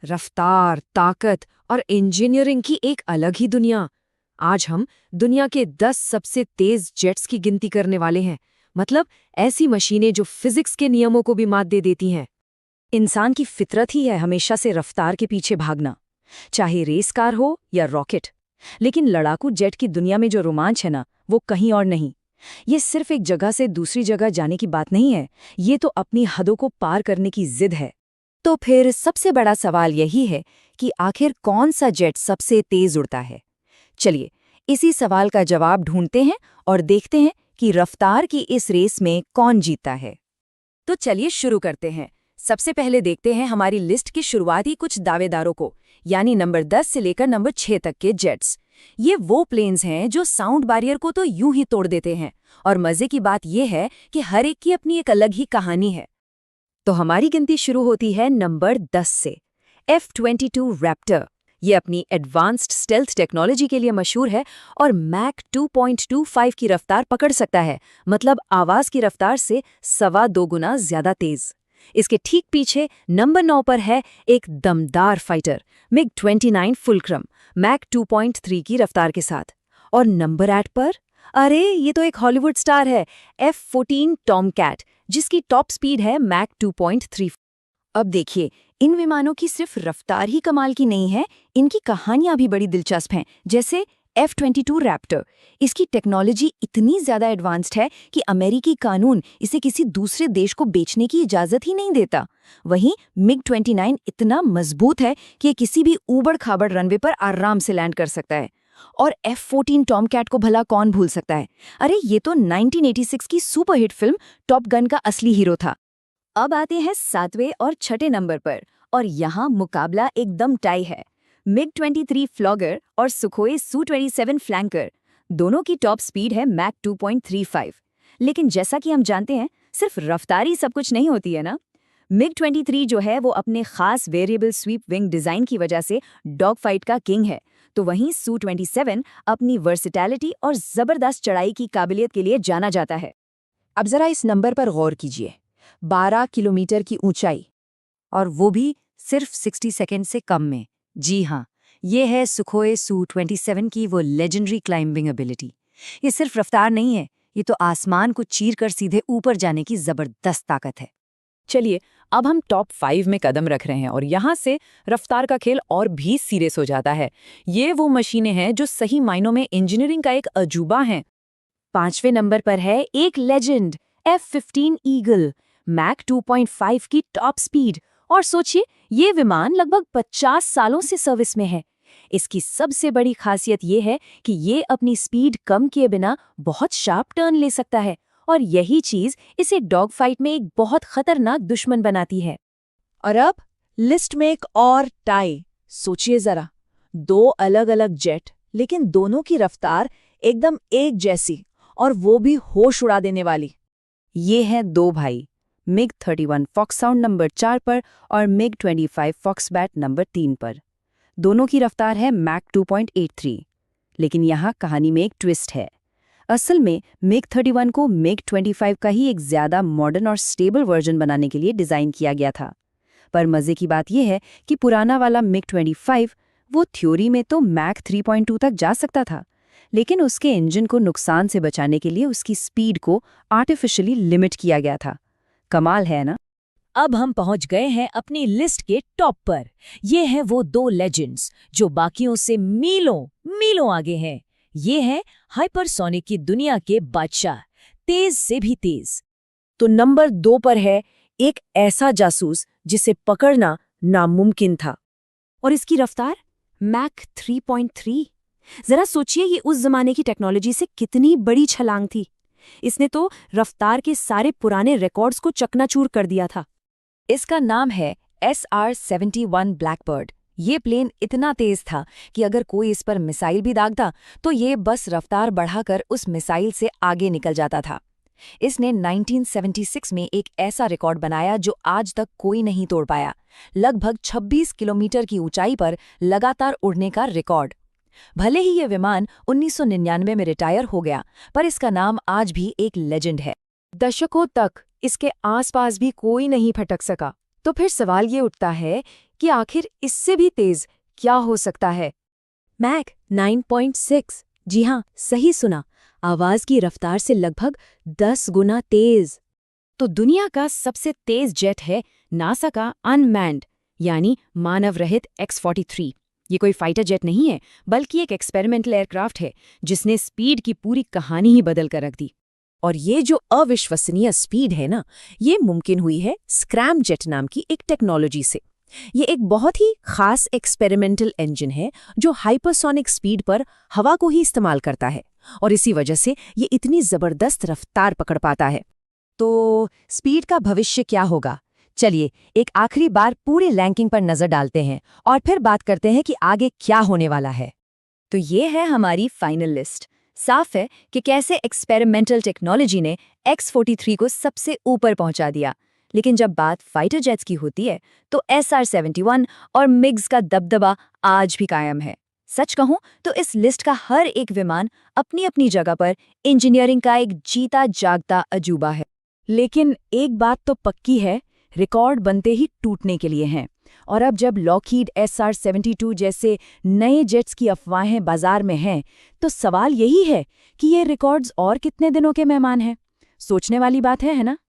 रफ्तार, ताकत और इंजीनियरिंग की एक अलग ही दुनिया। आज हम दुनिया के 10 सबसे तेज जेट्स की गिनती करने वाले हैं। मतलब ऐसी मशीनें जो फिजिक्स के नियमों को भी मात दे देती हैं। इंसान की फितरत ही है हमेशा से रफ्तार के पीछे भागना, चाहे रेस कार हो या रॉकेट। लेकिन लड़ाकू जेट की दुनिया में जो रोमांच है ना, वो कहीं और नहीं। ये सिर्फ एक जगह से दूसरी जगह जाने की बात नहीं है, ये तो अपनी हदों को पार करने की जिद है। तो फिर सबसे बड़ा सवाल यही है कि आखिर कौन सा जेट सबसे तेज उड़ता है। चलिए इसी सवाल का जवाब ढूंढते हैं और देखते हैं कि रफ्तार की इस रेस में कौन जीतता है। तो चलिए शुरू करते हैं। सबसे पहले देखते हैं हमारी लिस्ट की शुरुआती कुछ दावेदारों को, यानी नंबर 10 से लेकर नंबर 6 तक के जेट्स। ये वो प्लेन्स हैं जो साउंड बैरियर को तो यूं ही तोड़ देते हैं, और मजे की बात यह है कि हर एक की अपनी एक अलग ही कहानी है। तो हमारी गिनती शुरू होती है नंबर 10 से। F-22 Raptor. ये अपनी एडवांस्ड स्टेल्थ टेक्नोलॉजी के लिए मशहूर है और मैक 2.25 की रफ्तार पकड़ सकता है, मतलब आवाज की रफ्तार से 2.25 गुना ज्यादा तेज। इसके ठीक पीछे नंबर 9 पर है एक दमदार फाइटर MiG-29 फुलक्रम, मैक 2.3 की रफ्तार के साथ। और नंबर 8 पर, अरे ये तो एक हॉलीवुड स्टार है, F-14 टॉमकैट, जिसकी टॉप स्पीड है मैक 2.3। अब देखिए, इन विमानों की सिर्फ रफ्तार ही कमाल की नहीं है, इनकी कहानियां भी बड़ी दिलचस्प हैं। जैसे F-22 रैप्टर, इसकी टेक्नोलॉजी इतनी ज्यादा एडवांस्ड है कि अमेरिकी कानून इसे किसी दूसरे देश को बेचने की इजाजत ही नहीं देता। वहीं MiG-29 इतना मजबूत है कि ये किसी भी ऊबड़-खाबड़ रनवे पर आराम से लैंड कर सकता है। और F-14 टॉमकैट को भला कौन भूल सकता है। अरे ये तो 1986 की सुपरहिट फिल्म टॉप गन का असली हीरो था। अब आते हैं 7वें और 6ठे नंबर पर, और यहाँ मुकाबला एकदम टाई है। MiG-23 फ्लॉगर और सुखोई Su-27 फ्लैंकर, दोनों की टॉप स्पीड है मैक 2.35। लेकिन जैसा कि हम जानते हैं, सिर्फ रफ्तारी सब कुछ नहीं होती है ना। MiG-23 जो है वो अपने खास वेरिएबल स्वीप विंग डिजाइन की वजह से डॉग फाइट का किंग है, तो वहीं Su-27 अपनी वर्सिटैलिटी और जबरदस्त चढ़ाई की काबिलियत के लिए जाना जाता है। अब जरा इस नंबर पर गौर कीजिए, 12 किलोमीटर की ऊंचाई, और वो भी सिर्फ 60 सेकंड से कम में। जी हाँ, ये है सुखोई Su-27 की वो लेजेंडरी क्लाइंबिंग एबिलिटी। ये सिर्फ रफ्तार नहीं है, ये तो आसमान को चीर कर सीधे ऊपर जाने की जबरदस्त ताकत है। चलिए अब हम टॉप 5 में कदम रख रहे हैं, और यहाँ से रफ्तार का खेल और भी सीरियस हो जाता है। ये वो मशीनें हैं जो सही मायनों में इंजीनियरिंग का एक अजूबा हैं। 5वें नंबर पर है एक लेजेंड, F-15 ईगल, मैक 2.5 की टॉप स्पीड। और सोचिए, ये विमान लगभग 50 सालों से सर्विस में है। इसकी सबसे बड़ी खासियत ये है कि ये अपनी स्पीड कम किए बिना बहुत शार्प टर्न ले सकता है, और यही चीज इसे डॉग फाइट में एक बहुत खतरनाक दुश्मन बनाती है। और अब लिस्ट में एक और टाई। सोचिए जरा, 2 अलग अलग जेट, लेकिन दोनों की रफ्तार एकदम एक जैसी, और वो भी होश उड़ा देने वाली। ये हैं 2 भाई, MiG-31 फॉक्सहाउंड नंबर 4 पर और MiG-25 फॉक्सबैट नंबर 3 पर। दोनों की रफ्तार है मैक 2.83। लेकिन यहाँ कहानी में एक ट्विस्ट है। असल में MiG-31 को MiG-25 का ही एक ज्यादा मॉडर्न और स्टेबल वर्जन बनाने के लिए डिजाइन किया गया था। पर मजे की बात यह है कि पुराना वाला MiG-25 वो थ्योरी में तो मैक 3.2 तक जा सकता था, लेकिन उसके इंजन को नुकसान से बचाने के लिए उसकी स्पीड को आर्टिफिशियली लिमिट किया गया था। कमाल है ना। अब हम पहुंच गए हैं अपनी लिस्ट के टॉप पर। ये हैं वो 2 लेजेंड्स जो बाकियों से मीलों मीलों आगे हैं। ये हैं हाइपरसोनिक की दुनिया के बादशाह, तेज से भी तेज। तो नंबर 2 पर है एक ऐसा जासूस जिसे पकड़ना नामुमकिन था, और इसकी रफ्तार मैक 3.3। जरा सोचिए, ये उस जमाने की टेक्नोलॉजी से कितनी बड़ी छलांग थी। इसने तो रफ्तार के सारे पुराने रिकॉर्ड्स को चकनाचूर कर दिया था। इसका नाम है SR-71 ब्लैकबर्ड। ये प्लेन इतना तेज था कि अगर कोई इस पर मिसाइल भी दागता तो ये बस रफ्तार बढ़ाकर उस मिसाइल से आगे निकल जाता था। इसने 1976 में एक ऐसा रिकॉर्ड बनाया जो आज तक कोई नहीं तोड़ पाया, लगभग 26 किलोमीटर की ऊंचाई पर लगातार उड़ने का रिकॉर्ड। भले ही ये विमान 1999 में रिटायर हो गया, पर इसका नाम आज भी एक लेजेंड है। दशकों तक इसके आसपास भी कोई नहीं फटक सका। तो फिर सवाल ये उठता है कि आखिर इससे भी तेज क्या हो सकता है। मैक 9.6, जी हाँ, सही सुना, आवाज की रफ्तार से लगभग 10 गुना तेज। तो दुनिया का सबसे तेज जेट है नासा का अनमैन्ड यानी मानव रहित X-43। ये कोई फाइटर जेट नहीं है, बल्कि एक एक्सपेरिमेंटल एयरक्राफ्ट है जिसने स्पीड की पूरी कहानी ही बदल कर रख दी। और ये जो अविश्वसनीय स्पीड है ना, ये मुमकिन हुई है स्क्रैम जेट नाम की एक टेक्नोलॉजी से। ये एक बहुत ही खास एक्सपेरिमेंटल इंजन है जो हाइपरसोनिक स्पीड पर हवा को ही इस्तेमाल करता है, और इसी वजह से ये इतनी जबरदस्त रफ्तार पकड़ पाता है। तो स्पीड का भविष्य क्या होगा? चलिए एक आखिरी बार पूरे रैंकिंग पर नजर डालते हैं और फिर बात करते हैं कि आगे क्या होने वाला है। तो ये है हमारी फाइनल लिस्ट। साफ है कि कैसे एक्सपेरिमेंटल टेक्नोलॉजी ने X-43 को सबसे ऊपर पहुंचा दिया। लेकिन जब बात फाइटर जेट्स की होती है तो SR-71 और मिग्स का दबदबा आज भी कायम है। सच कहूं तो इस लिस्ट का हर एक विमान अपनी अपनी जगह पर इंजीनियरिंग का एक जीता जागता अजूबा है। लेकिन एक बात तो पक्की है, रिकॉर्ड बनते ही टूटने के लिए हैं। और अब जब लॉकहीड SR-72 जैसे नए जेट्स की अफवाहें बाजार में हैं, तो सवाल यही है कि ये रिकॉर्ड्स और कितने दिनों के मेहमान हैं। सोचने वाली बात है ना?